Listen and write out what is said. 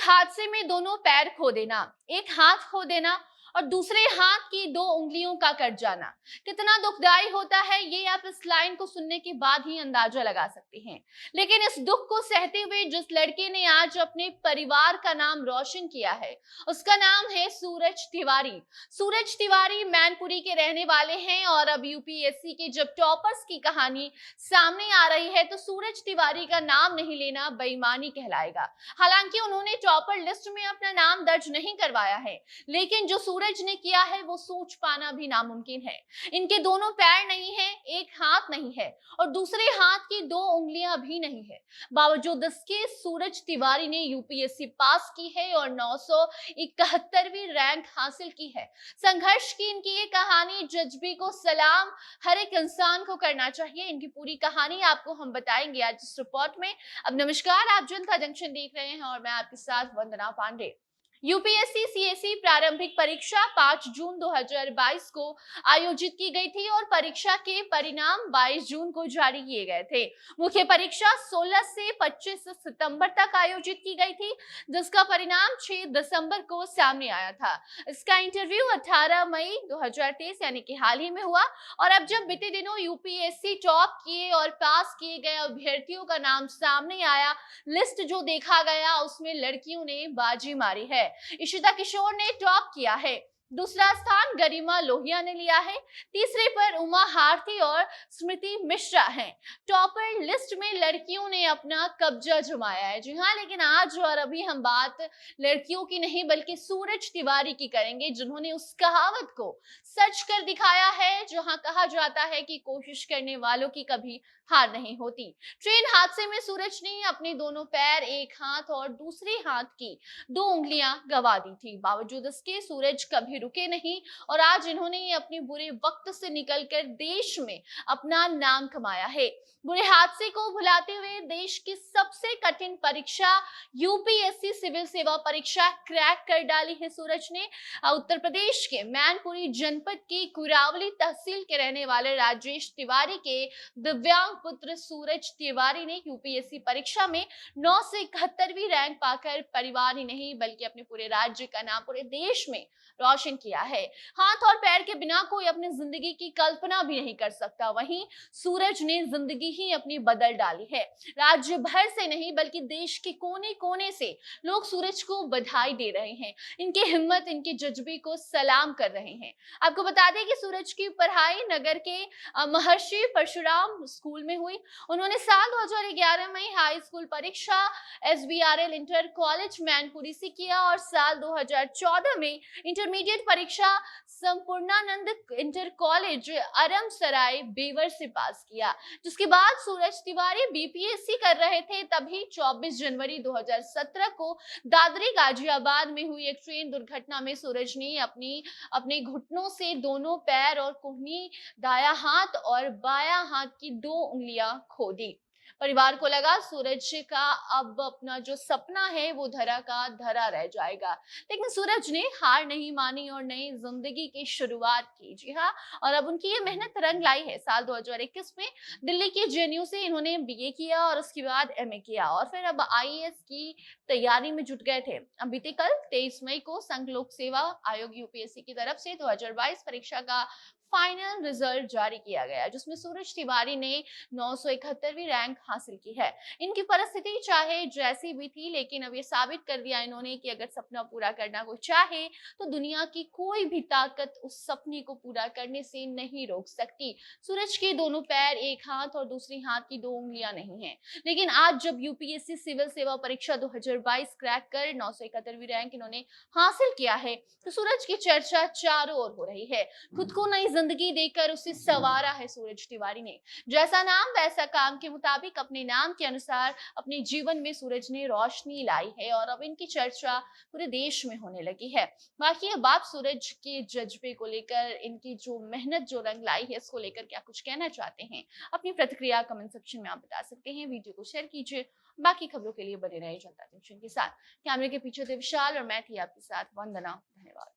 हादसे में दोनों पैर खो देना, एक हाथ खो देना और दूसरे हाथ की 2 उंगलियों का कट जाना कितना दुखदाई होता है, ये आप इस लाइन को सुनने के बाद ही अंदाजा लगा सकते हैं। लेकिन इस दुख को सहते हुए जिस लड़के ने आज अपने परिवार का नाम रोशन किया है, उसका नाम है सूरज तिवारी। सूरज तिवारी मैनपुरी के रहने वाले हैं और अब यूपीएससी के जब टॉपर्स की कहानी सामने आ रही है तो सूरज तिवारी का नाम नहीं लेना बेईमानी कहलाएगा। हालांकि उन्होंने टॉपर लिस्ट में अपना नाम दर्ज नहीं करवाया है, लेकिन जो सूरज ने किया है वो सोच पाना भी नामुमकिन है। इनके दोनों पैर नहीं है, एक हाथ नहीं है और दूसरे हाथ की 2 उंगलियां भी नहीं है। बावजूद इसके सूरज तिवारी ने यूपीएससी पास की है और 971वीं रैंक हासिल की है। संघर्ष की इनकी ये कहानी जज्बे को सलाम हर एक इंसान को करना चाहिए। इनकी पूरी कहानी आपको हम बताएंगे आज इस रिपोर्ट में। अब नमस्कार, आप जनता जंक्शन देख रहे हैं और मैं आपके साथ वंदना पांडे। यूपीएससी सीएसई प्रारंभिक परीक्षा 5 जून 2022 को आयोजित की गई थी और परीक्षा के परिणाम 22 जून को जारी किए गए थे। मुख्य परीक्षा 16 से 25 सितंबर तक आयोजित की गई थी, जिसका परिणाम 6 दिसंबर को सामने आया था। इसका इंटरव्यू 18 मई 2023 यानी कि हाल ही में हुआ और अब जब बीते दिनों यूपीएससी टॉप किए और पास किए गए अभ्यर्थियों का नाम सामने आया, लिस्ट जो देखा गया उसमें लड़कियों ने बाजी मारी है। इशिता किशोर ने टॉप किया है, दूसरा स्थान गरिमा लोहिया ने लिया है, तीसरे पर उमा हार्थी और स्मृति मिश्रा हैं। टॉपर लिस्ट में लड़कियों ने अपना कब्जा जमाया है। जी हाँ, लेकिन आज और अभी हम बात लड़कियों की नहीं बल्कि सूरज तिवारी की करेंगे, जिन्होंने उस कहावत को सच कर दिखाया है जहां कहा जाता है कि कोशिश करने वालों की कभी हार नहीं होती। ट्रेन हादसे में सूरज ने अपने दोनों पैर, एक हाथ और दूसरे हाथ की 2 उंगलियां गंवा दी थी। बावजूद इसके सूरज कभी रुके नहीं और आज इन्होंने अपने बुरे वक्त से निकलकर देश में अपना नाम कमाया है। बुरे हादसे को भुलाते हुए देश की सबसे कठिन परीक्षा यूपीएससी सिविल सेवा परीक्षा क्रैक कर डाली है सूरज ने। उत्तर प्रदेश के मैनपुरी जनपद की कुरावली तहसील के रहने वाले राजेश तिवारी के दिव्यांग पुत्र सूरज तिवारी ने यूपीएससी परीक्षा में 971वीं रैंक पाकर परिवार ही नहीं बल्कि अपने पूरे राज्य का नाम पूरे देश में रोशन किया है। हाथ और पैर के बिना कोई अपनी जिंदगी की कल्पना भी नहीं कर सकता, वहीं सूरज ने जिंदगी ही अपनी बदल डाली है। राज्य भर से नहीं बल्कि देश के कोने कोने से लोग सूरज को बधाई दे रहे हैं, इनकी हिम्मत, इनके जज्बे को सलाम कर रहे हैं। आपको बता दें कि सूरज की पढ़ाई नगर के महर्षि परशुराम स्कूल में हुई। उन्होंने साल 2011 में हाई स्कूल परीक्षा एसबीआरएल इंटर कॉलेज मैनपुरी से किया और साल 2014 में इंटरमीडिएट परीक्षा संपूर्णानंद इंटर कॉलेज अरमसराय बेवर से पास किया। जिसके बाद सूरज तिवारी बीपीएससी कर रहे थे, तभी 24 जनवरी 2017 को दादरी गाजियाबाद में हुई एक ट्रेन दुर्घटना में सूरज ने अपने घुटनों से दोनों पैर और कोहनी, दाया हाथ और बायां हाथ की 2 उंगलियां खो दी। परिवार को लगा सूरज का अब अपना जो सपना है वो धरा का धरा रह जाएगा, लेकिन सूरज ने हार नहीं मानी और नई जिंदगी की शुरुआत की। जी हाँ, और अब उनकी ये मेहनत रंग लाई है। साल 2021 में दिल्ली के जेएनयू से इन्होंने बीए किया और उसके बाद एमए किया और फिर अब आईएएस की तैयारी में जुट गए थे। अब बीते कल 23 मई को संघ लोक सेवा आयोग यूपीएससी की तरफ से 2022 परीक्षा का फाइनल रिजल्ट जारी किया गया, जिसमें सूरज तिवारी ने 971वीं रैंक हासिल की है। इनकी परिस्थिति चाहे जैसी भी थी, लेकिन अब ये साबित कर दिया इन्होंने कि अगर सपना पूरा करना कोई चाहे तो दुनिया की कोई भी ताकत उस सपने को पूरा करने से नहीं रोक सकती। सूरज के दोनों पैर, एक हाथ और दूसरी हाथ की 2 उंगलियां नहीं है, लेकिन आज जब यूपीएससी सिविल सेवा परीक्षा 2022 क्रैक कर 971वीं रैंक इन्होंने हासिल किया है तो सूरज की चर्चा चारों ओर हो रही है। खुद को नई जिंदगी देकर उसे संवारा है सूरज तिवारी ने। जैसा नाम वैसा काम के मुताबिक अपने नाम के अनुसार अपने जीवन में सूरज ने रोशनी लाई है और अब इनकी चर्चा पूरे देश में होने लगी है। बाकी अब आप सूरज के जज्बे को लेकर, इनकी जो मेहनत जो रंग लाई है, इसको लेकर क्या कुछ कहना चाहते हैं? अपनी प्रतिक्रिया कमेंट सेक्शन में आप बता सकते हैं। वीडियो को शेयर कीजिए। बाकी खबरों के लिए बने रहे जनता जंक्शन के साथ। कैमरे के पीछे थे विशाल और मैं थी आपके साथ वंदना। धन्यवाद।